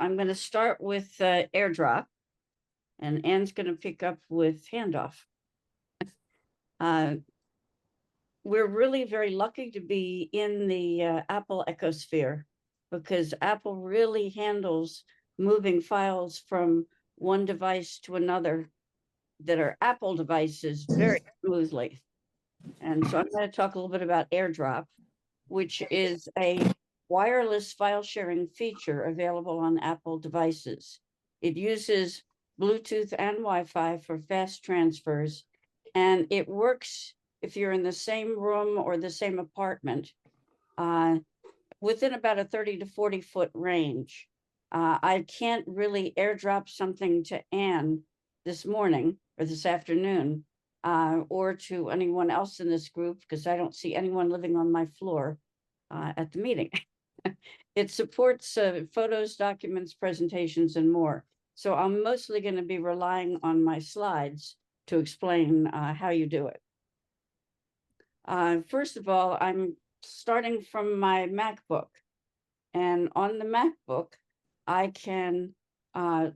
I'm going to start with AirDrop, and Anne's going to pick up with Handoff. We're really very lucky to be in the Apple ecosphere, because Apple really handles moving files from one device to another that are Apple devices very smoothly. And so I'm going to talk a little bit about AirDrop, which is a wireless file sharing feature available on Apple devices. It uses Bluetooth and Wi-Fi for fast transfers, and it works if you're in the same room or the same apartment within about a 30 to 40 foot range. I can't really AirDrop something to Anne this morning or this afternoon or to anyone else in this group, because I don't see anyone living on my floor at the meeting. It supports photos, documents, presentations, and more. So I'm mostly going to be relying on my slides to explain how you do it. First of all, I'm starting from my MacBook. And on the MacBook, I can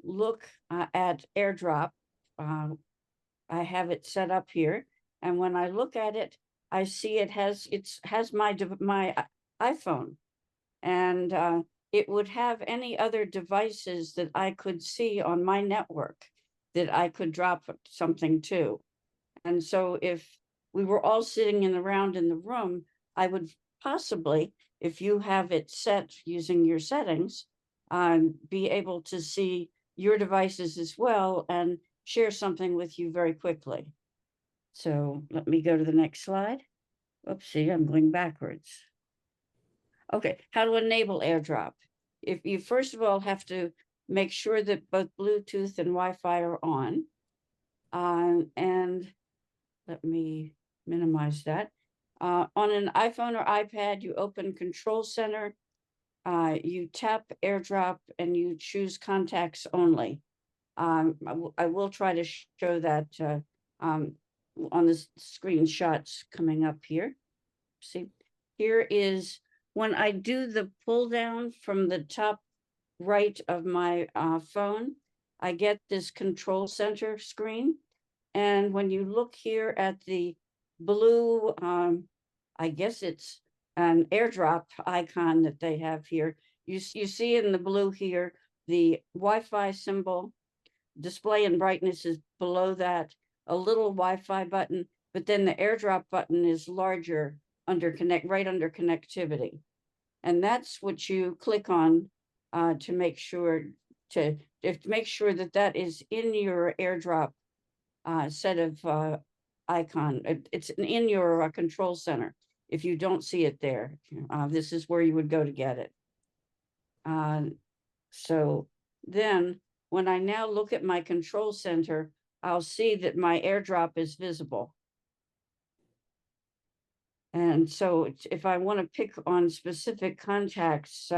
look at AirDrop. I have it set up here. And when I look at it, I see it has my iPhone. And it would have any other devices that I could see on my network that I could drop something to. And so if we were all sitting around in the room, I would possibly, if you have it set using your settings, be able to see your devices as well and share something with you very quickly. So let me go to the next slide. Oopsie, I'm going backwards. Okay, how to enable AirDrop. If you first of all have to make sure that both Bluetooth and Wi-Fi are on. And let me minimize that. On an iPhone or iPad, you open Control Center, you tap AirDrop, and you choose contacts only. I will try to show that on the screenshots coming up here. See, here is when I do the pull down from the top right of my phone, I get this Control Center screen. And when you look here at the blue, I guess it's an AirDrop icon that they have here, you see in the blue here, the Wi-Fi symbol, display and brightness is below that, a little Wi-Fi button, but then the AirDrop button is larger right under connectivity. And that's what you click on to make sure that that is in your AirDrop set of icon. It's in your control center. If you don't see it there, this is where you would go to get it. So then when I now look at my control center, I'll see that my AirDrop is visible. And so if I want to pick on specific contacts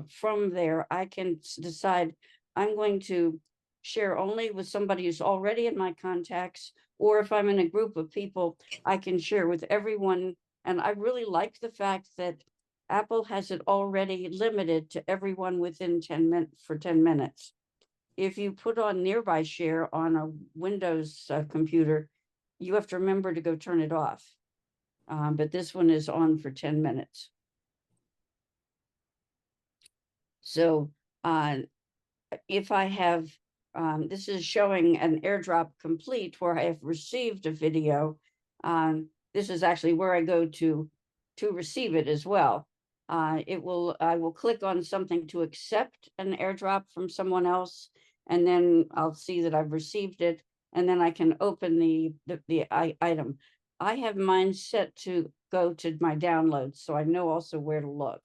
from there, I can decide I'm going to share only with somebody who's already in my contacts, or if I'm in a group of people, I can share with everyone. And I really like the fact that Apple has it already limited to everyone within 10 minutes. If you put on nearby share on a Windows computer, you have to remember to go turn it off. But this one is on for 10 minutes. So if I have, this is showing an AirDrop complete where I have received a video. This is actually where I go to receive it as well. I will click on something to accept an AirDrop from someone else, and then I'll see that I've received it, and then I can open the item. I have mine set to go to my downloads, so I know also where to look.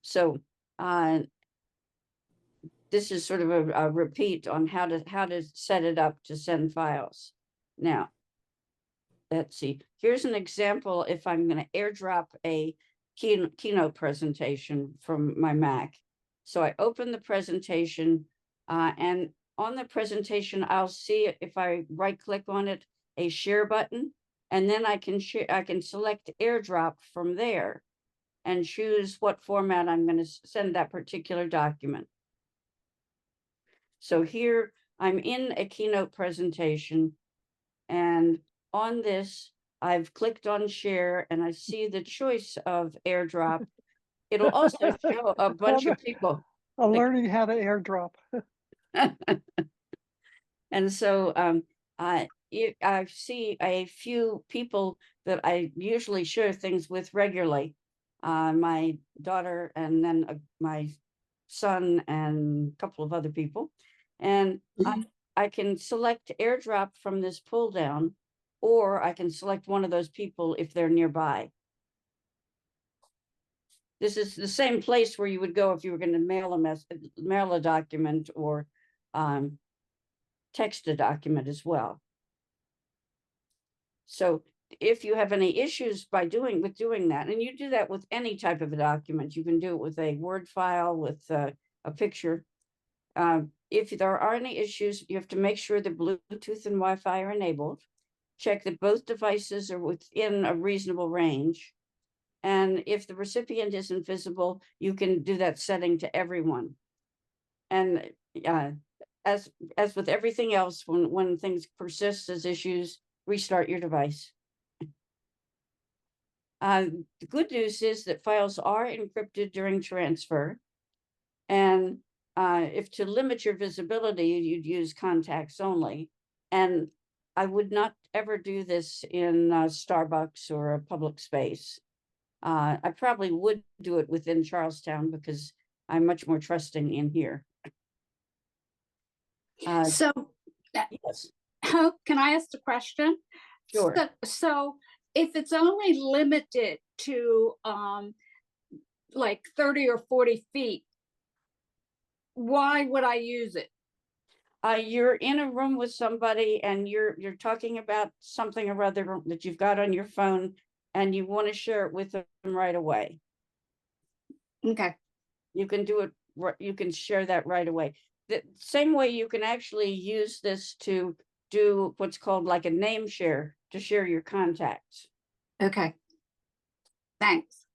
So this is sort of a repeat on how to set it up to send files. Now, let's see. Here's an example if I'm going to AirDrop a keynote presentation from my Mac. So I open the presentation, and on the presentation, I'll see, if I right-click on it, a share button, and then I can select AirDrop from there. and choose what format I'm going to send that particular document. So here I'm in a keynote presentation, and on this, I've clicked on share and I see the choice of AirDrop. It'll also show a bunch of people. I'm learning how to AirDrop. And so I see a few people that I usually share things with regularly. My daughter, and then my son, and a couple of other people. And I can select AirDrop from this pull down, or I can select one of those people if they're nearby. This is the same place where you would go if you were going to mail a document, or text a document as well. So if you have any issues doing that, and you do that with any type of a document, you can do it with a Word file, with a picture. If there are any issues, you have to make sure the Bluetooth and Wi-Fi are enabled. Check that both devices are within a reasonable range. And if the recipient isn't visible, you can do that setting to everyone. And as with everything else, when things persist as issues, restart your device. The good news is that files are encrypted during transfer. And if to limit your visibility, you'd use contacts only. And I would not ever do this in Starbucks or a public space. I probably would do it within Charlestown because I'm much more trusting in here. Yes. How can I ask a question? Sure. So if it's only limited to like 30 or 40 feet, why would I use it? You're in a room with somebody and you're talking about something or other that you've got on your phone, and you want to share it with them right away. Okay. You can do it. You can share that right away. The same way you can actually use this to do what's called like a name share, to share your contacts. Okay. Thanks.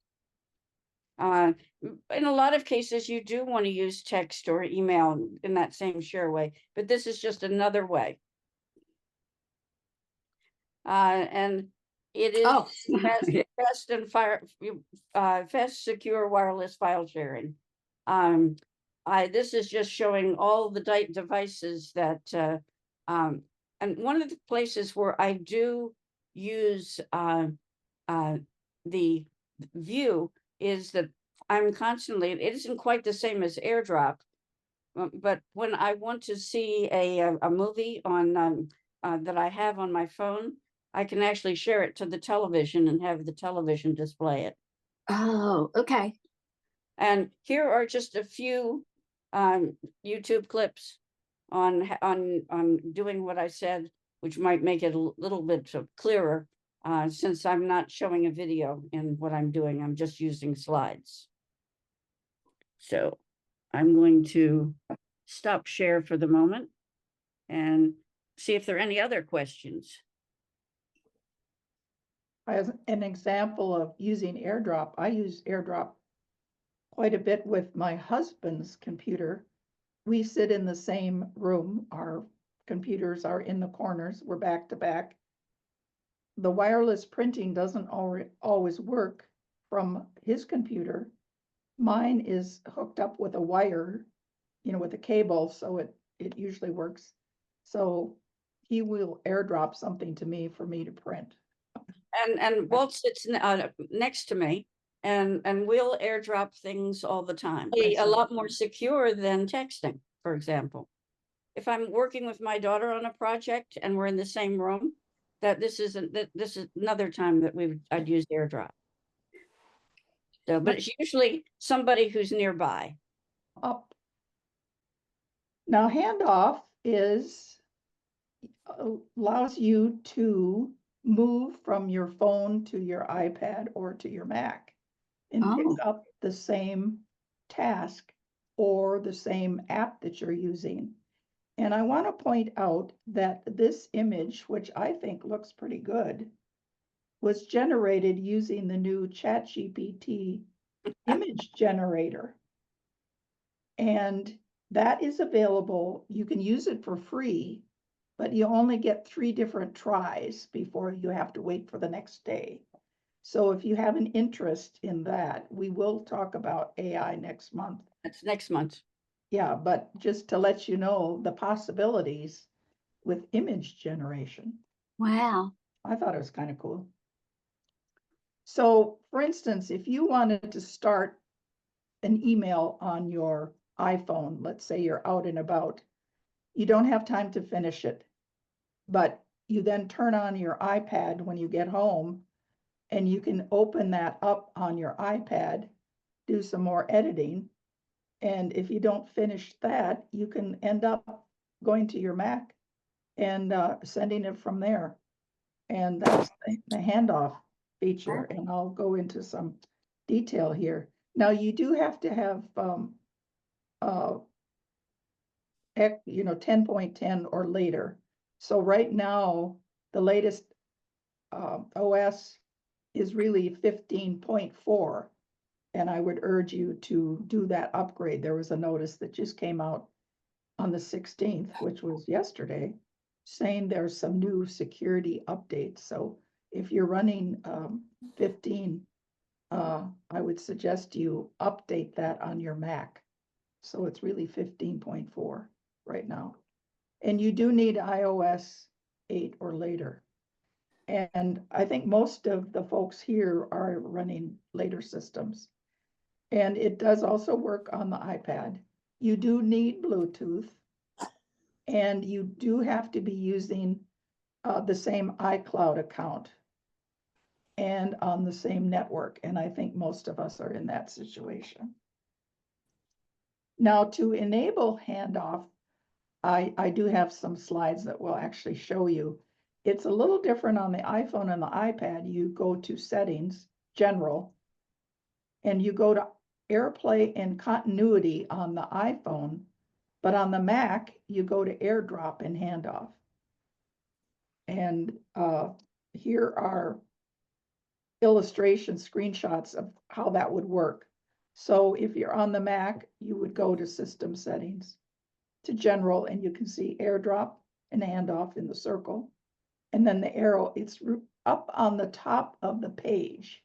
In a lot of cases, you do want to use text or email in that same share way, but this is just another way. And it is fast and fast, secure wireless file sharing. This is just showing all the devices that, and one of the places where I do use the view is that I'm constantly, it isn't quite the same as AirDrop, but when I want to see a movie on that I have on my phone, I can actually share it to the television and have the television display it. Oh, okay. And here are just a few YouTube clips on doing what I said, which might make it a little bit clearer, since I'm not showing a video in what I'm doing. I'm just using slides. So I'm going to stop share for the moment and see if there are any other questions. As an example of using AirDrop, I use AirDrop quite a bit with my husband's computer. We sit in the same room. Our computers are in the corners. We're back to back. The wireless printing doesn't always work from his computer. Mine is hooked up with a wire, with a cable, so it usually works. So he will AirDrop something to me for me to print. And Walt sits next to me, and we'll AirDrop things all the time. A lot more secure than texting, for example. If I'm working with my daughter on a project and we're in the same room, this is another time that I'd use AirDrop. So, but it's usually somebody who's nearby. Up. Now, handoff allows you to move from your phone to your iPad or to your Mac and pick up the same task or the same app that you're using. And I want to point out that this image, which I think looks pretty good, was generated using the new ChatGPT image generator. And that is available. You can use it for free, but you only get 3 different tries before you have to wait for the next day. So if you have an interest in that, we will talk about AI next month. That's next month. Yeah, but just to let you know the possibilities with image generation. Wow. I thought it was kind of cool. So for instance, if you wanted to start an email on your iPhone, let's say you're out and about, you don't have time to finish it, but you then turn on your iPad when you get home and you can open that up on your iPad, do some more editing. And if you don't finish that, you can end up going to your Mac and sending it from there. And that's the handoff feature. And I'll go into some detail here. Now you do have to have, 10.10 or later. So right now, the latest OS is really 15.4. And I would urge you to do that upgrade. There was a notice that just came out on the 16th, which was yesterday, saying there's some new security updates. So if you're running 15, I would suggest you update that on your Mac. So it's really 15.4 right now. And you do need iOS 8 or later. And I think most of the folks here are running later systems. And it does also work on the iPad. You do need Bluetooth, and you do have to be using the same iCloud account and on the same network. And I think most of us are in that situation. Now, to enable handoff, I do have some slides that will actually show you. It's a little different on the iPhone and the iPad. You go to settings, general, and you go to AirPlay and continuity on the iPhone, but on the Mac, you go to AirDrop and Handoff. And here are illustration screenshots of how that would work. So if you're on the Mac, you would go to System Settings, to General, and you can see AirDrop and Handoff in the circle. And then the arrow, it's up on the top of the page.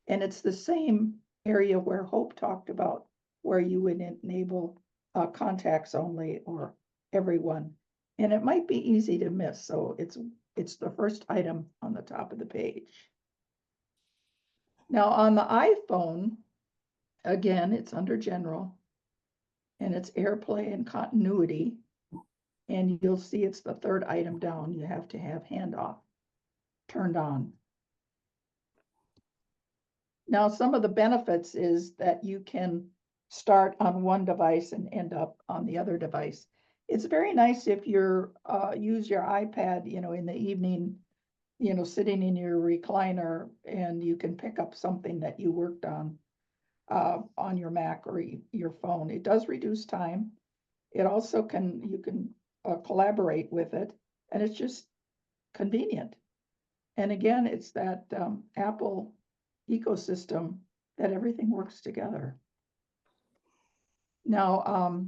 And it's the same area where Hope talked about, where you would enable contacts only or everyone. And it might be easy to miss. So it's the first item on the top of the page. Now on the iPhone, again, it's under General, and it's AirPlay and continuity. And you'll see it's the third item down. You have to have handoff turned on. Now, some of the benefits is that you can start on one device and end up on the other device. It's very nice if you're use your iPad, in the evening, sitting in your recliner, and you can pick up something that you worked on your Mac or your phone. It does reduce time. It also you can collaborate with it, and it's just convenient. And again, it's that Apple ecosystem that everything works together. Now,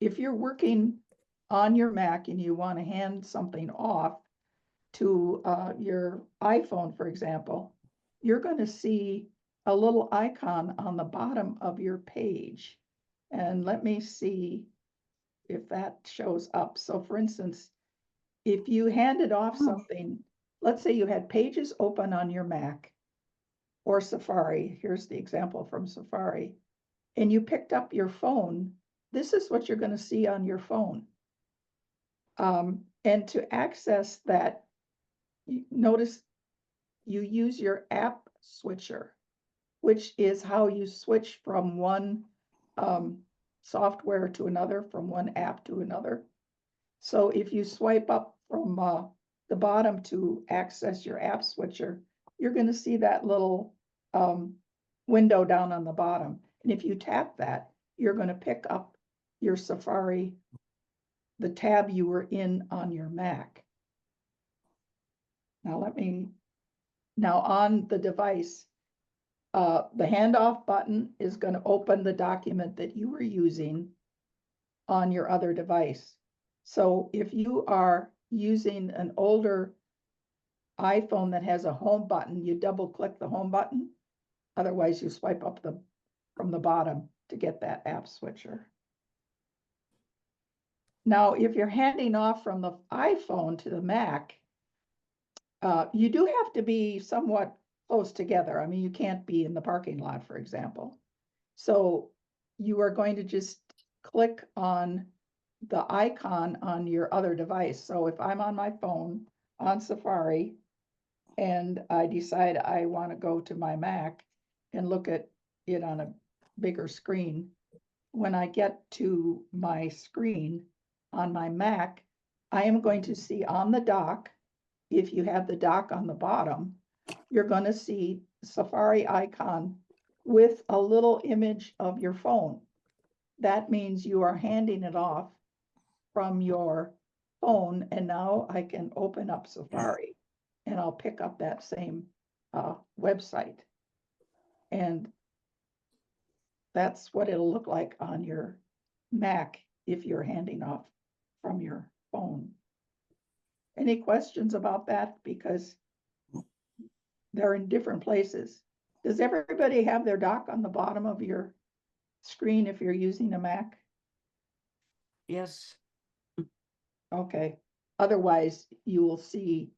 if you're working on your Mac and you want to hand something off to your iPhone, for example, you're going to see a little icon on the bottom of your page. And let me see if that shows up. So for instance, if you handed off something, let's say you had Pages open on your Mac or Safari, here's the example from Safari, and you picked up your phone, this is what you're going to see on your phone. And to access that, notice you use your app switcher, which is how you switch from one software to another, from one app to another. So if you swipe up from the bottom to access your app switcher, you're going to see that little window down on the bottom. And if you tap that, you're going to pick up your Safari, the tab you were in on your Mac. Now on the device, The handoff button is going to open the document that you were using on your other device. So if you are using an older iPhone that has a home button, you double click the home button. Otherwise, you swipe up from the bottom to get that app switcher. Now, if you're handing off from the iPhone to the Mac, you do have to be somewhat close together. I mean, you can't be in the parking lot, for example. So you are going to just click on the icon on your other device. So if I'm on my phone on Safari and I decide I want to go to my Mac and look at it on a bigger screen, when I get to my screen on my Mac, I am going to see on the dock, if you have the dock on the bottom, you're going to see Safari icon with a little image of your phone. That means you are handing it off from your phone, and now I can open up Safari and I'll pick up that same website. And that's what it'll look like on your Mac if you're handing off from your phone. Any questions about that? Because they're in different places. Does everybody have their dock on the bottom of your screen if you're using a Mac? Yes, Okay. Otherwise, you will see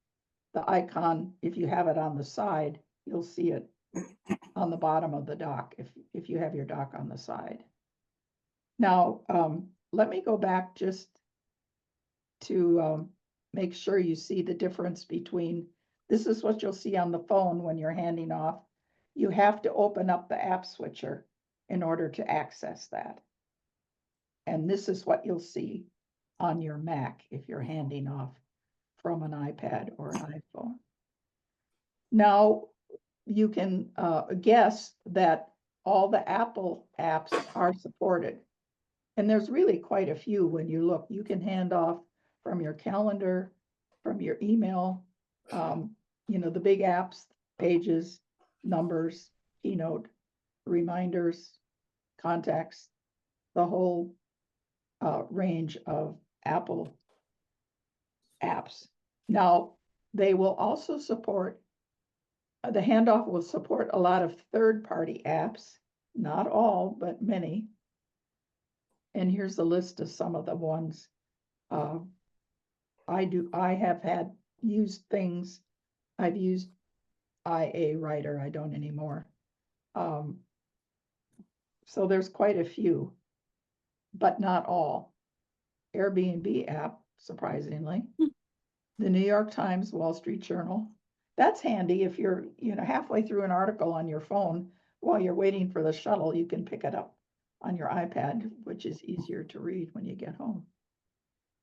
the icon. If you have it on the side, you'll see it on the bottom of the dock if you have your dock on the side. Now, let me go back just to make sure you see the difference between, this is what you'll see on the phone when you're handing off. You have to open up the app switcher in order to access that. And this is what you'll see on your Mac if you're handing off from an iPad or an iPhone. Now, you can guess that all the Apple apps are supported. And there's really quite a few when you look. You can hand off from your calendar, from your email, you know, the big apps, Pages, Numbers, Keynote, Reminders, Contacts, the whole range of Apple apps. Now, they will also support, the handoff will support a lot of third-party apps, not all, but many. And here's a list of some of the ones. I have had used things. I've used IA Writer, I don't anymore. So there's quite a few, but not all. Airbnb app, surprisingly. The New York Times, Wall Street Journal. That's handy if you're, you know, halfway through an article on your phone while you're waiting for the shuttle, you can pick it up on your iPad, which is easier to read when you get home.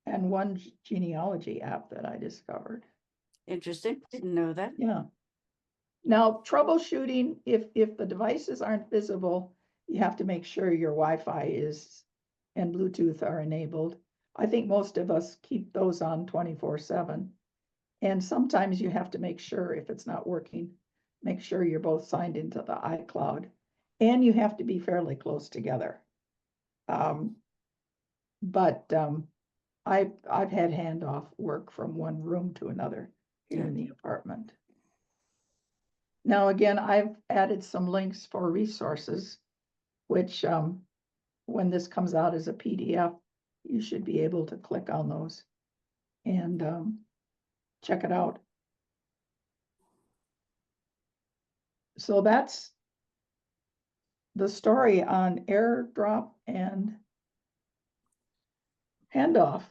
And one genealogy app that I discovered. interesting. Didn't know that. Yeah. Now, troubleshooting, if the devices aren't visible, you have to make sure your Wi-Fi is and Bluetooth are enabled. I think most of us keep those on 24/7. And sometimes you have to make sure if it's not working, make sure you're both signed into the iCloud, and you have to be fairly close together. I've had handoff work from one room to another here in the apartment. Now, again, I've added some links for resources, which when this comes out as a PDF, you should be able to click on those and check it out. So that's the story on AirDrop and Handoff.